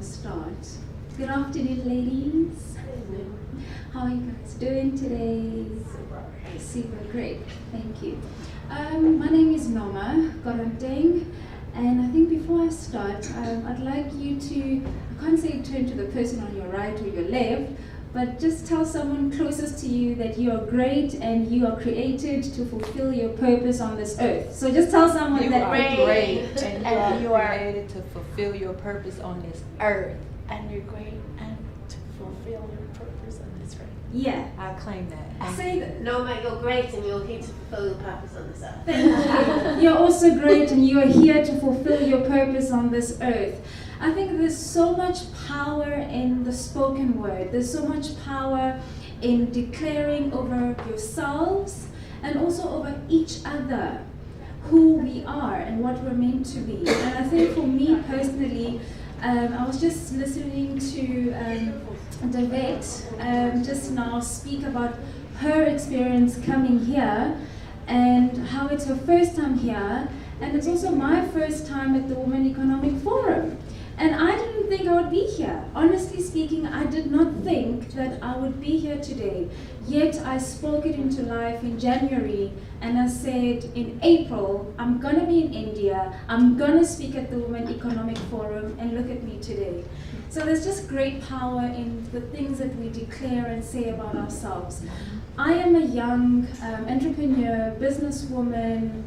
to start. Good afternoon, ladies. How are you guys doing today? Super great. Thank you. My name is Noma Goranteng, and I think before I start, I'd like you to, I can't say turn to the person on your right or your left, but just tell someone closest to you that you are great and you are created to fulfill your purpose on this earth. So just tell someone You that are great and you are created to fulfill your purpose on this earth. And you're great and to fulfill your purpose on this earth. Yeah. I claim that. Say that. Noma, you're great and you're here to fulfill your purpose on this earth. Thank you. You're also great and you are here to fulfill your purpose on this earth. I think there's so much power in the spoken word. There's so much power in declaring over yourselves and also over each other who we are and what we're meant to be. And I think for me personally, I was just listening to Davette just now speak about her experience coming here and how it's her first time here, and it's also my first time at the Women Economic Forum. And I didn't think I would be here. Honestly speaking, I did not think that I would be here today. Yet I spoke it into life in January, and I said in April, I'm gonna be in India, I'm gonna speak at the Women Economic Forum, and look at me today. So there's just great power in the things that we declare and say about ourselves. I am a young entrepreneur, businesswoman,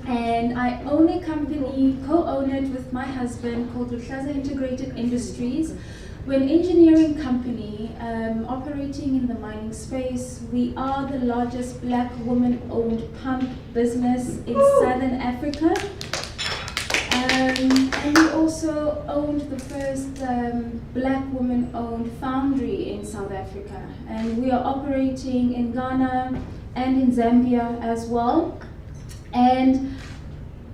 and I own a company, co-own it with my husband, called Luhlaza Integrated Industries. We're an engineering company operating in the mining space. We are the largest black woman-owned pump business in Southern Africa. And we also owned the first black woman-owned foundry in South Africa. And we are operating in Ghana and in Zambia as well. And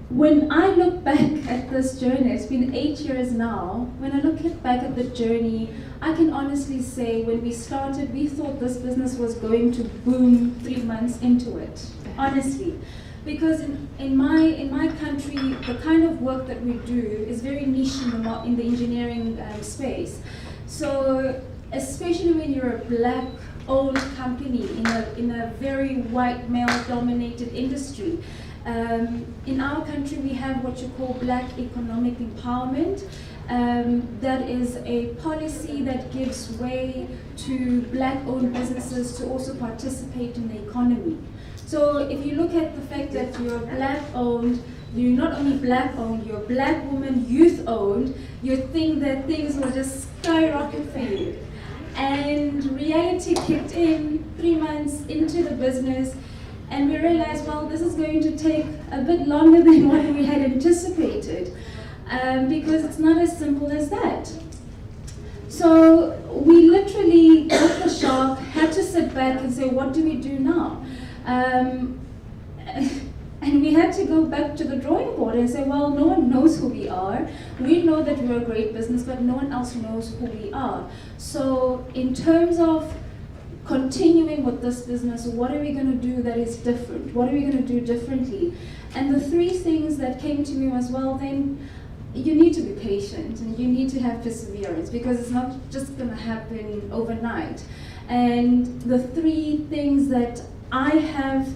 when I look back at this journey, it's been 8 years now, when I look back at the journey, I can honestly say when we started, we thought this business was going to boom 3 months into it, honestly. Because in my country, the kind of work that we do is very niche in the engineering space. So especially when you're a black-owned company in a very white male-dominated industry, in our country, we have what you call Black Economic Empowerment. That is a policy that gives way to black-owned businesses to also participate in the economy. So if you look at the fact that you're black-owned, you're not only black-owned, you're black woman, youth-owned, you think that things will just skyrocket for you. And reality kicked in 3 months into the business, and we realized, well, this is going to take a bit longer than what we had anticipated, because it's not as simple as that. So we literally got the shock, had to sit back and say, what do we do now? And we had to go back to the drawing board and say, well, no one knows who we are. We know that we're a great business, but no one else knows who we are. So in terms of continuing with this business, what are we going to do that is different? What are we going to do differently? And the 3 things that came to me was, well, then you need to be patient and you need to have perseverance, because it's not just going to happen overnight. And the 3 things that I have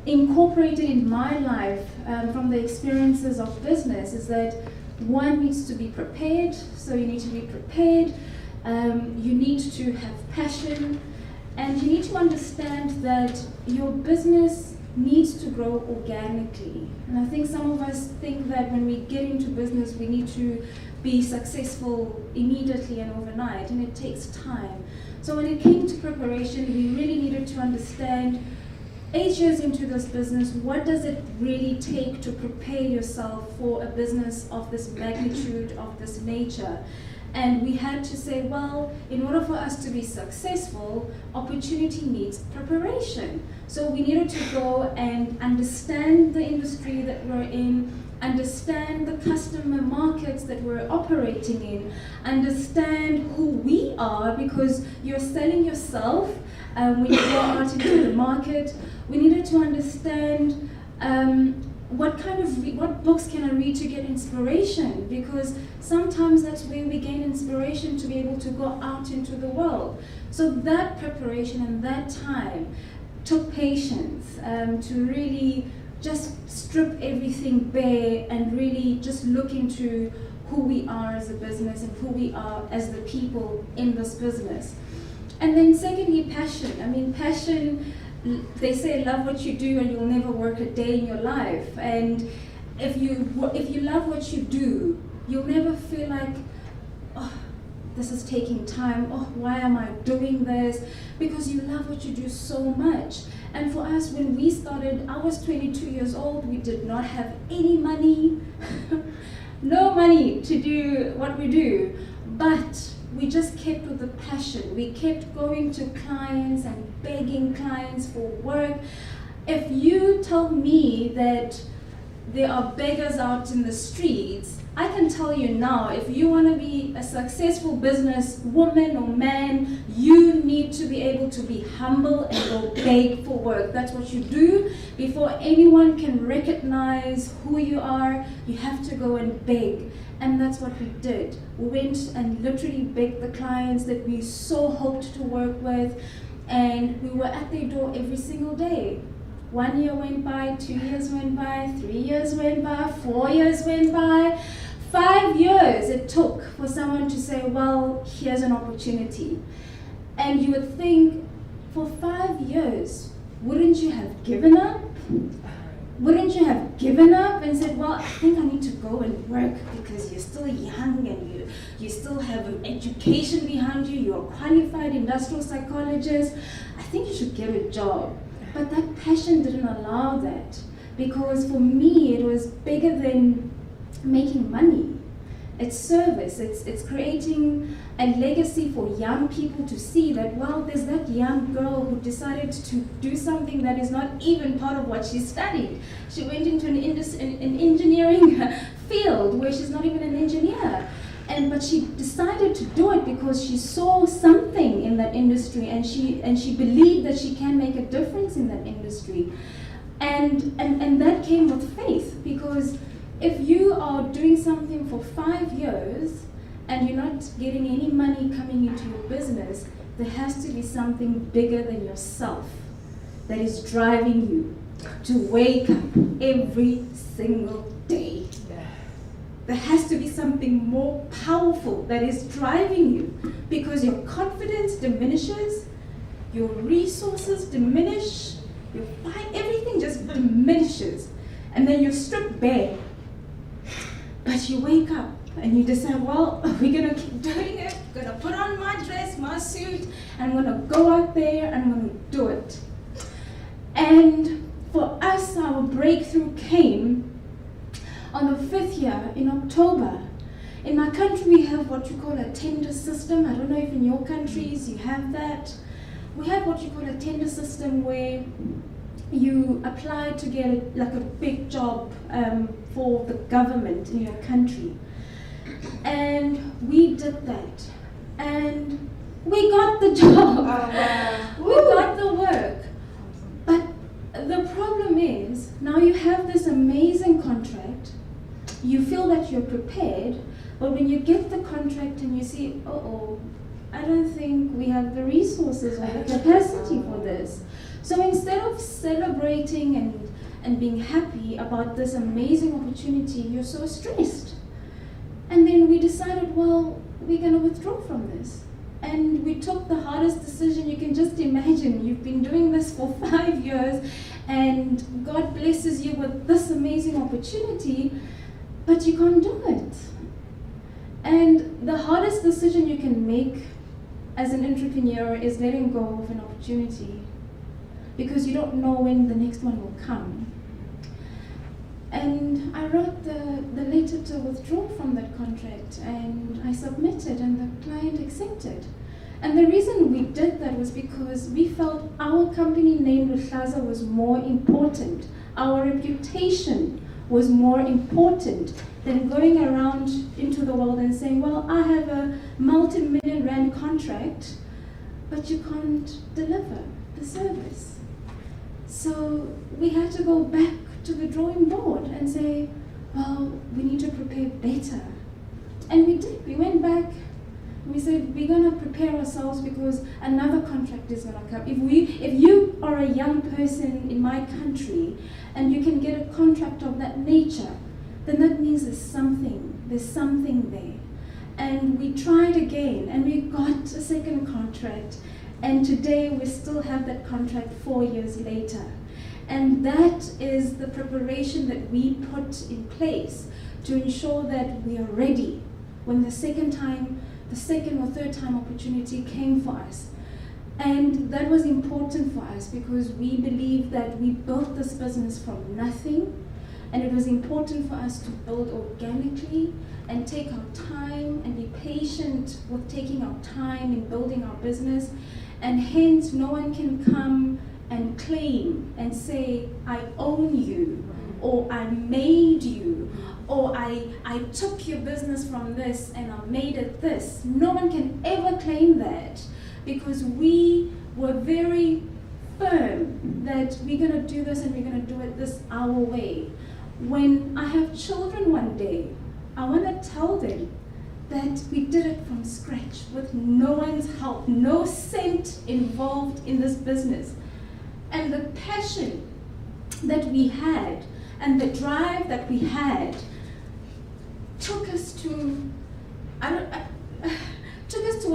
incorporated in my life from the experiences of business is that one needs to be prepared. So you need to be prepared. You need to have passion, and you need to understand that your business needs to grow organically. And I think some of us think that when we get into business, we need to be successful immediately and overnight, and it takes time. So when it came to preparation, we really needed to understand 8 years into this business, what does it really take to prepare yourself for a business of this magnitude, of this nature? And we had to say, well, in order for us to be successful, opportunity needs preparation. So we needed to go and understand the industry that we're in, understand the customer markets that we're operating in, understand who we are, because you're selling yourself when you go out into the market. We needed to understand what books can I read to get inspiration? Because sometimes that's where we gain inspiration to be able to go out into the world. So that preparation and that time took patience to really just strip everything bare and really just look into who we are as a business and who we are as the people in this business. And then secondly, passion. I mean, passion, they say love what you do and you'll never work a day in your life. And if you love what you do, you'll never feel like, oh, this is taking time, oh, why am I doing this? Because you love what you do so much. And for us, when we started, I was 22 years old, we did not have any money, no money to do what we do, but we just kept with the passion. We kept going to clients and begging clients for work. If you tell me that there are beggars out in the streets, I can tell you now, if you want to be a successful business woman or man, you need to be able to be humble and go beg for work. That's what you do. Before anyone can recognize who you are, you have to go and beg. And that's what we did. We went and literally begged the clients that we so hoped to work with, and we were at their door every single day. 1 year went by, 2 years went by, 3 years went by, 4 years went by. 5 years it took for someone to say, well, here's an opportunity. And you would think, for 5 years, wouldn't you have given up? Wouldn't you have given up and said, well, I think I need to go and work because you're still young and you still have an education behind you, you're a qualified industrial psychologist, I think you should get a job. But that passion didn't allow that, because for me it was bigger than making money. It's service, it's creating a legacy for young people to see that, well, there's that young girl who decided to do something that is not even part of what she studied. She went into an engineering field where she's not even an engineer. But she decided to do it because she saw something in that industry, and she believed that she can make a difference in that industry. And that came with faith, because if you are doing something for 5 years and you're not getting any money coming into your business, there has to be something bigger than yourself that is driving you to wake up every single day. There has to be something more powerful that is driving you, because your confidence diminishes, your resources diminish, everything just diminishes, and then you're stripped bare. But you wake up and you decide, well, we're going to keep doing it, I'm going to put on my dress, my suit, and I'm going to go out there and I'm going to do it. And for us, our breakthrough came on the 5th year in October. In my country, we have what you call a tender system. I don't know if in your countries you have that. We have what you call a tender system where you apply to get like a big job for the government in your country. And we did that. And we got the job. Oh, wow. We got the work. But the problem is, now you have this amazing contract. You feel that you're prepared, but when you get the contract and you see, I don't think we have the resources or the capacity for this. So instead of celebrating and being happy about this amazing opportunity, you're so stressed. And then we decided, well, we're going to withdraw from this. And we took the hardest decision you can just imagine. You've been doing this for 5 years, and God blesses you with this amazing opportunity, but you can't do it. And the hardest decision you can make as an entrepreneur is letting go of an opportunity, because you don't know when the next one will come. And I wrote the letter to withdraw from that contract, and I submitted, and the client accepted. And the reason we did that was because we felt our company name, Luhlaza, was more important. Our reputation was more important than going around into the world and saying, well, I have a multi-million rand contract, but you can't deliver the service. So we had to go back to the drawing board and say, well, we need to prepare better. And we did. We went back. We said, we're going to prepare ourselves because another contract is going to come. If you are a young person in my country and you can get a contract of that nature, then that means there's something there. And we tried again and we got a second contract. And today we still have that contract 4 years later. And that is the preparation that we put in place to ensure that we are ready when the second or third time opportunity came for us. And that was important for us because we believe that we built this business from nothing, and it was important for us to build organically and take our time and be patient with taking our time in building our business. And hence, no one can come and claim and say, I own you, or I made you, or I took your business from this and I made it this. No one can ever claim that because we were very firm that we're going to do this and we're going to do it this our way. When I have children one day, I want to tell them that we did it from scratch with no one's help, no cent involved in this business. And the passion that we had and the drive that we had took us to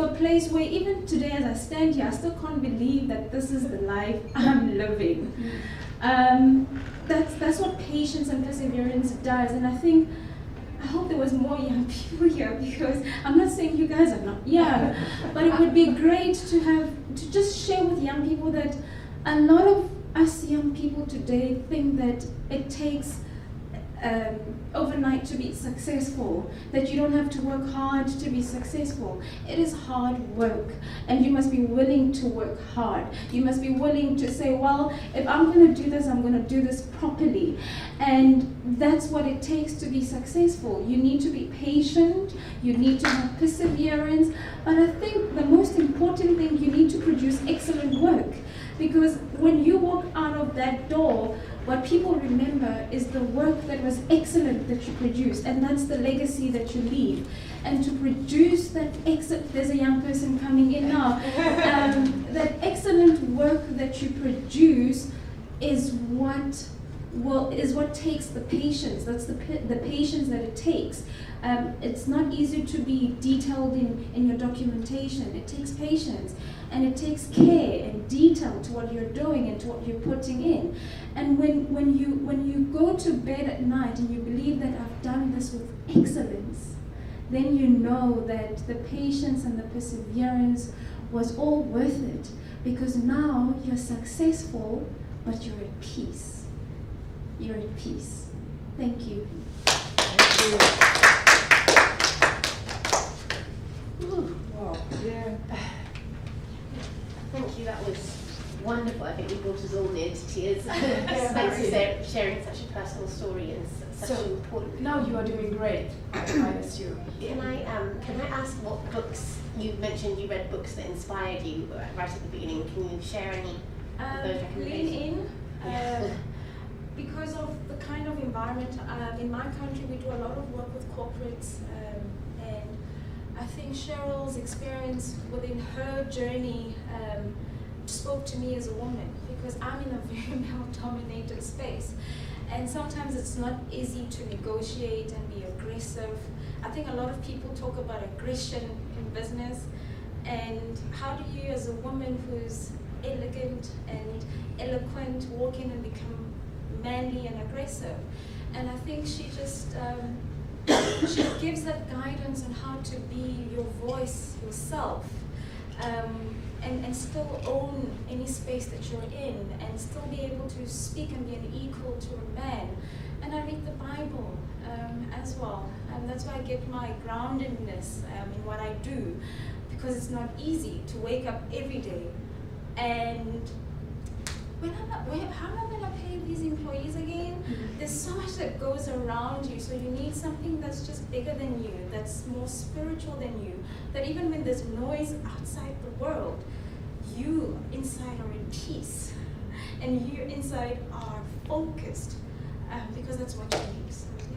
a place where even today as I stand here, I still can't believe that this is the life I'm living. That's what patience and perseverance does. And I hope there was more young people here because I'm not saying you guys are not young, but it would be great to just share with young people that a lot of us young people today think that it takes overnight to be successful, that you don't have to work hard to be successful. It is hard work, and you must be willing to work hard. You must be willing to say, well, if I'm going to do this, I'm going to do this properly. And that's what it takes to be successful. You need to be patient, you need to have perseverance, but I think the most important thing, you need to produce excellent work. Because when you walk out of that door, what people remember is the work that was excellent that you produced, and that's the legacy that you leave. And to produce that excellent, there's a young person coming in now, that excellent work that you produce is what takes the patience. That's the patience that it takes. It's not easy to be detailed in your documentation. It takes patience, and it takes care and detail to what you're doing and to what you're putting in. And when you go to bed at night and you believe that I've done this with excellence, then you know that the patience and the perseverance was all worth it, because now you're successful, but you're at peace. You're at peace. Thank you. Thank you. Wow. Yeah. Thank you, that was wonderful. I think we brought us all near to tears. Thanks for sharing such a personal story and such an important. Now you are doing great, I assume. Can I ask what books you mentioned? You read books that inspired you right at the beginning. Can you share any of those recommendations? Lean In. Because of the kind of environment in my country, we do a lot of work with corporates, and I think Cheryl's experience within her journey spoke to me as a woman, because I'm in a very male-dominated space, and sometimes it's not easy to negotiate and be aggressive. I think a lot of people talk about aggression in business, and how do you, as a woman who's elegant and eloquent, walk in and become manly and aggressive? And I think she just she gives that guidance on how to be your voice yourself, and still own any space that you're in, and still be able to speak and be an equal to a man. And I read the Bible as well, and that's why I get my groundedness in what I do, because it's not easy to wake up every day and how am I going to pay these employees again? There's so much that goes around you, so you need something that's just bigger than you, that's more spiritual than you, that even when there's noise outside the world, you inside are in peace, and you inside are focused. because that's what you need. So, yeah.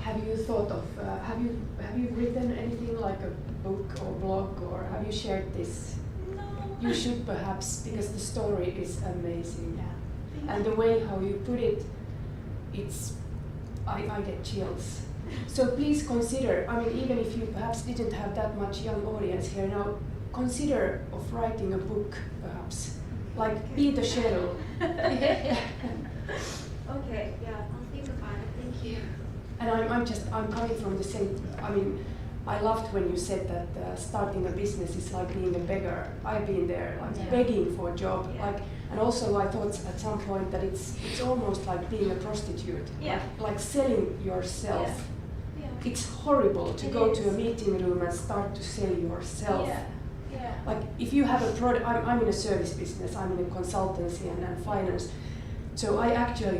Have you thought of, have you written anything like a book or blog, or have you shared this? No. You should perhaps, because the story is amazing. Thank And the way how you put it, it's, I get chills. So please consider, I mean, even if you perhaps didn't have that much young audience here now, consider of writing a book, perhaps. Like, Be the Shadow. Okay, yeah, I'll think about it. Thank you. And I'm coming from the same, I mean, I loved when you said that starting a business is like being a beggar. I've been there, like Yeah. begging for a job. Yeah. Like, and also I thought at some point that it's almost like being a prostitute. Yeah. Like selling yourself. Yeah. It's horrible to It go is. to a meeting room and start to sell yourself. Yeah. Yeah. Like if you have a product, I'm in a service business, I'm in a consultancy and finance. So I actually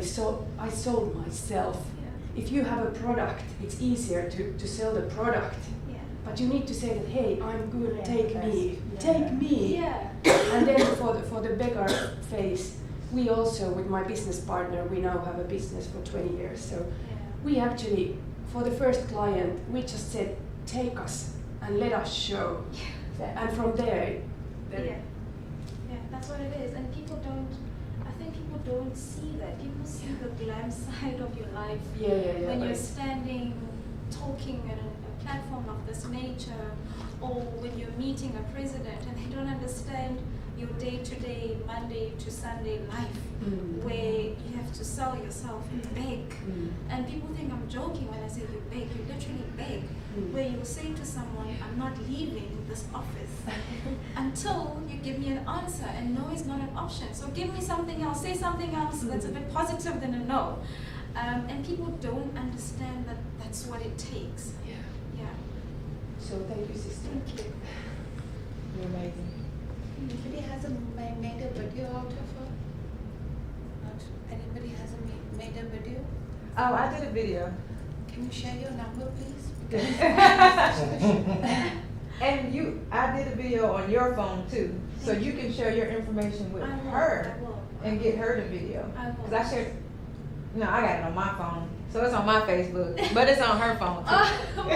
I sold myself. Yeah. If you have a product, it's easier to sell the product. Yeah. But you need to say that, hey, I'm good, Yeah, take that's- me, yeah. take me. Yeah. And then for the beggar phase, we also, with my business partner, we now have a business for 20 years. So we actually, for the first client, we just said, take us and let us show. And from there, Yeah, that's what it is. And people don't see that. People see the glam side of your life yeah. when but you're standing, talking at a platform of this nature, or when you're meeting a president and they don't understand your day-to-day, Monday to Sunday life, Mm. where you have to sell yourself and beg. Mm. And people think I'm joking when I say you beg. You literally beg. Mm. Where you say to someone, I'm not leaving this office until you give me an answer, and no is not an option. So give me something else, say something else that's a bit positive than a no. And people don't understand that that's what it takes. Yeah. Yeah. So thank you, sister. Thank you. You're amazing. Anybody hasn't made a video out of her? Not, anybody hasn't made a video? Oh, I did a video. Can you share your number, please? And I did a video on your phone too, so you can share your information with I will. her I will. and get her the video. I will. Cause I shared, no, I got it on my phone, so it's on my Facebook, but it's on her phone too.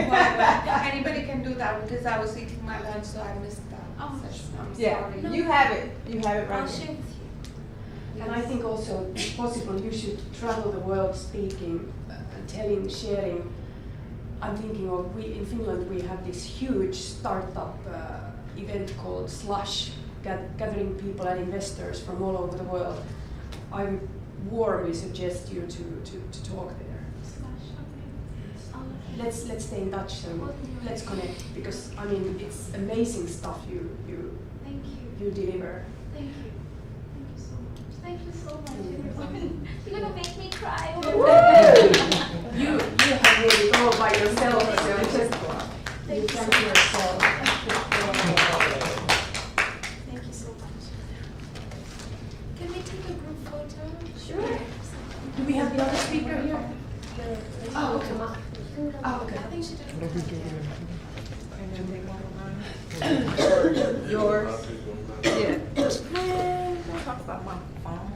Anybody can do that because I was eating my lunch, so I missed that. Oh, session. I'm Yeah, sorry. No. you have it I'll right share here. with you. And I think also, if possible, you should travel the world speaking, telling, sharing. I'm thinking of, in Finland we have this huge startup event called Slush, gathering people and investors from all over the world. I would warmly suggest you to talk there. Let's stay in touch, so let's connect, because I mean it's amazing stuff you Thank you. deliver. Thank you. Thank you so much. Thank you so much, everyone. You're gonna make me cry. You have made it all by yourself, so just Thank you you so thank much. yourself. Thank you so much. Can we take a group photo? Sure. Do we have the other speaker here? Oh, okay. Oh, okay. I think she did. And then take one of mine. Yours. Yeah. Man, don't talk about my phone.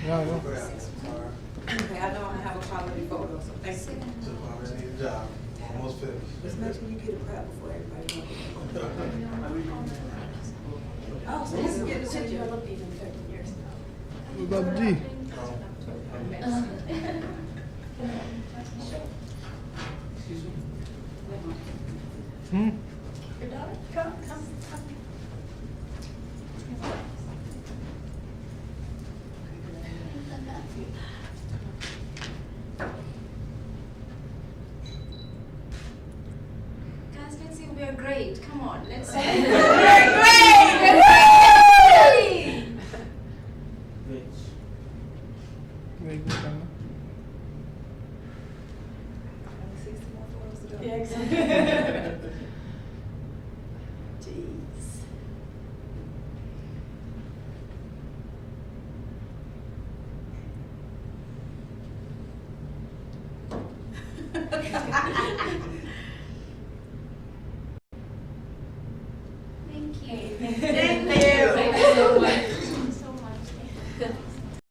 Ja, ja. Okay, I know I'm gonna have a quality photo, so thank you. Good job. Almost finished. Just make sure you get a prep before everybody knows. Oh, so this is getting a So you picture. have not even 30 years now. PUBG. Hmm? Guys, let's see, we are great. Come on, let's see. We're great! We're great! Very good, Anna. Yeah, exactly. Jeez. Thank you. Thank you.